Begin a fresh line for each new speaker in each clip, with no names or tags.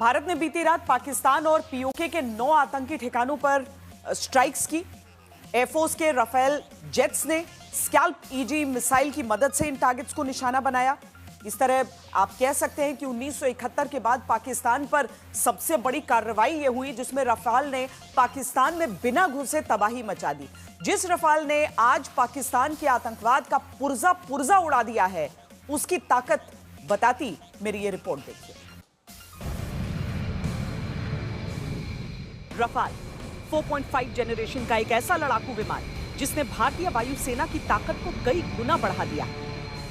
भारत ने बीती रात पाकिस्तान और पीओके के 9 आतंकी ठिकानों पर स्ट्राइक्स की। एयरफोर्स के राफेल जेट्स ने स्कैल्प ईजी मिसाइल की मदद से इन टारगेट्स को निशाना बनाया। इस तरह आप कह सकते हैं कि 1971 के बाद पाकिस्तान पर सबसे बड़ी कार्रवाई यह हुई जिसमें रफाल ने पाकिस्तान में बिना घुसे तबाही मचा दी। जिस रफाल ने आज पाकिस्तान के आतंकवाद का पुर्जा उड़ा दिया है, उसकी ताकत बताती मेरी ये रिपोर्ट देखिए। रफाल 4.5 जनरेशन का एक ऐसा लड़ाकू विमान जिसने भारतीय वायुसेना की ताकत को कई गुना बढ़ा दिया।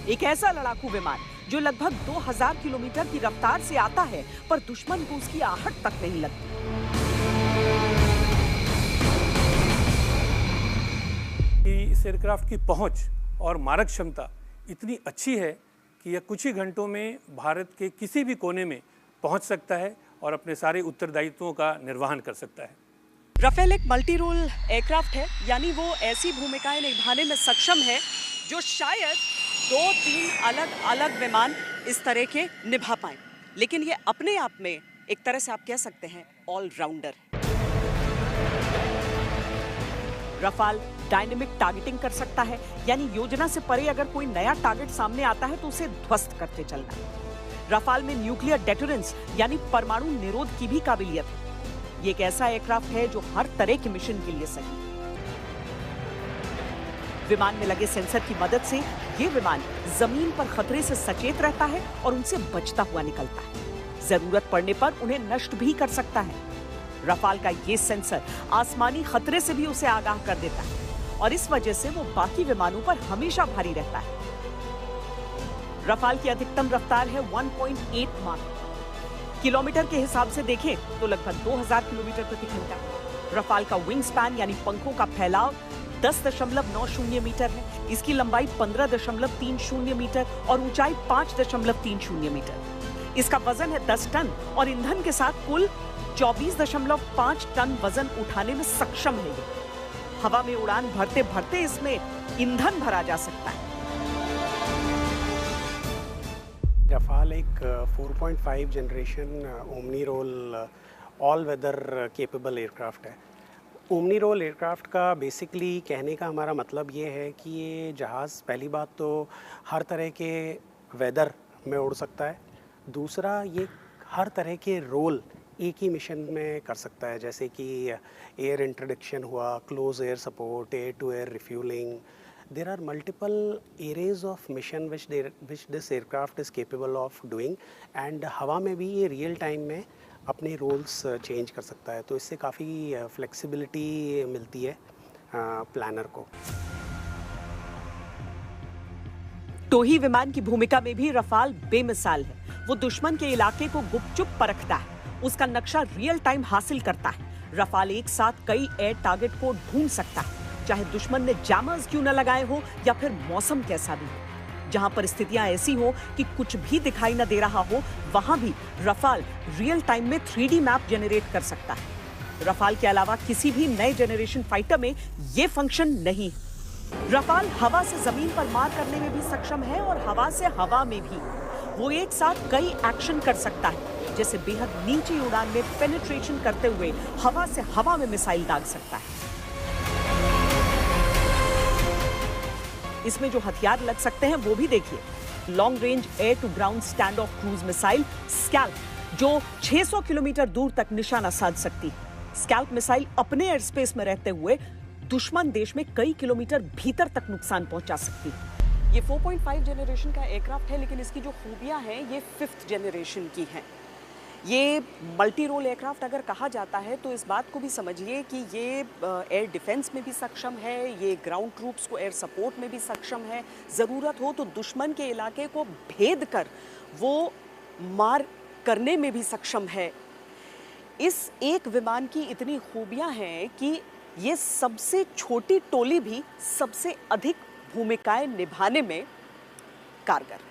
एक ऐसा लड़ाकू विमान जो लगभग 2000 किलोमीटर की रफ्तार से आता है, पर दुश्मन को उसकी आहट तक नहीं लगती।
इस एयरक्राफ्ट की पहुंच और मारक क्षमता इतनी अच्छी है कि यह कुछ ही घंटों में भारत के किसी भी कोने में पहुंच सकता है और अपने सारे उत्तरदायित्वों का निर्वहन कर सकता है।
राफेल एक मल्टी रोल एयरक्राफ्ट है, यानी वो ऐसी भूमिकाएं निभाने में सक्षम है जो शायद 2-3 अलग अलग विमान इस तरह के निभा पाए। लेकिन ये अपने आप में एक तरह से आप कह सकते हैं ऑलराउंडर है। रफाल डायनेमिक टारगेटिंग कर सकता है, यानी योजना से परे अगर कोई नया टारगेट सामने आता है तो उसे ध्वस्त करते चलना। रफाल में न्यूक्लियर डेटोरेंस यानी परमाणु निरोध की भी काबिलियत है। ये एक ऐसा एयरक्राफ्ट है जो हर तरह के मिशन के लिए सही है। विमान में लगे सेंसर की मदद से ये विमान जमीन पर खतरे से सचेत रहता है और उनसे बचता हुआ निकलता है। जरूरत पड़ने पर उन्हें नष्ट भी कर सकता है। रफाल का ये सेंसर आसमानी खतरे से भी उसे आगाह कर देता है और इस वजह से वो बाकी विमानों पर हमेशा भारी रहता है। रफाल की अधिकतम रफ्तार है 1.8 माक किलोमीटर के हिसाब से देखें तो लगभग 2000 किलोमीटर प्रति घंटा। रफाल का विंग स्पैन यानी पंखों का फैलाव 10.90 मीटर है। इसकी लंबाई 15.30 मीटर और ऊंचाई 5.30 मीटर। इसका वजन है 10 टन और ईंधन के साथ कुल 24.5 टन वजन उठाने में सक्षम है। ये हवा में उड़ान भरते भरते इसमें ईंधन भरा जा सकता है।
रफाल एक 4.5 generation omni role all weather capable aircraft है। ओमनी रोल एयरक्राफ्ट का बेसिकली कहने का हमारा मतलब ये है कि ये जहाज़ पहली बात तो हर तरह के वेदर में उड़ सकता है। दूसरा, ये हर तरह के रोल एक ही मिशन में कर सकता है, जैसे कि एयर इंट्रोडक्शन हुआ, close air support, air to air refuelling. There are multiple areas of mission which this aircraft is capable of doing, and हवा में भी ये रियल टाइम में अपने रोल्स चेंज कर सकता है, तो इससे काफ़ी फ्लेक्सिबिलिटी मिलती है प्लानर को।
टोही विमान की भूमिका में भी रफाल बेमिसाल है। वो दुश्मन के इलाके को गुपचुप परखता है, उसका नक्शा रियल टाइम हासिल करता है। रफाल एक साथ कई एयर टारगेट को ढूंढ सकता है, चाहे दुश्मन ने जैमर्स क्यों न लगाए हो या फिर मौसम कैसा भी हो। जहां परिस्थितियां ऐसी हो कि कुछ भी दिखाई न दे रहा हो, वहां भी रफाल रियल टाइम में 3D मैप जनरेट कर सकता है। रफाल के अलावा किसी भी नए जनरेशन फाइटर में यह फंक्शन नहीं है। रफाल हवा से जमीन पर मार करने में भी सक्षम है और हवा से हवा में भी। वो एक साथ कई एक्शन कर सकता है, जैसे बेहद नीची उड़ान में पेनिट्रेशन करते हुए हवा से हवा में मिसाइल दाग सकता है। इसमें जो हथियार लग सकते हैं वो भी देखिए। Long range air to ground stand off cruise missile SCALP, जो 600 किलोमीटर दूर तक निशाना साध सकती है। स्कैल्प मिसाइल अपने एयर स्पेस में रहते हुए दुश्मन देश में कई किलोमीटर भीतर तक नुकसान पहुंचा सकती है। ये 4.5 जनरेशन का एयरक्राफ्ट है, लेकिन इसकी जो खूबियां हैं ये 5th जनरेशन की हैं। ये मल्टी रोल एयरक्राफ्ट अगर कहा जाता है तो इस बात को भी समझिए कि ये एयर डिफेंस में भी सक्षम है, ये ग्राउंड ट्रूप्स को एयर सपोर्ट में भी सक्षम है। ज़रूरत हो तो दुश्मन के इलाके को भेद कर वो मार करने में भी सक्षम है। इस एक विमान की इतनी खूबियां हैं कि ये सबसे छोटी टोली भी सबसे अधिक भूमिकाएं निभाने में कारगर।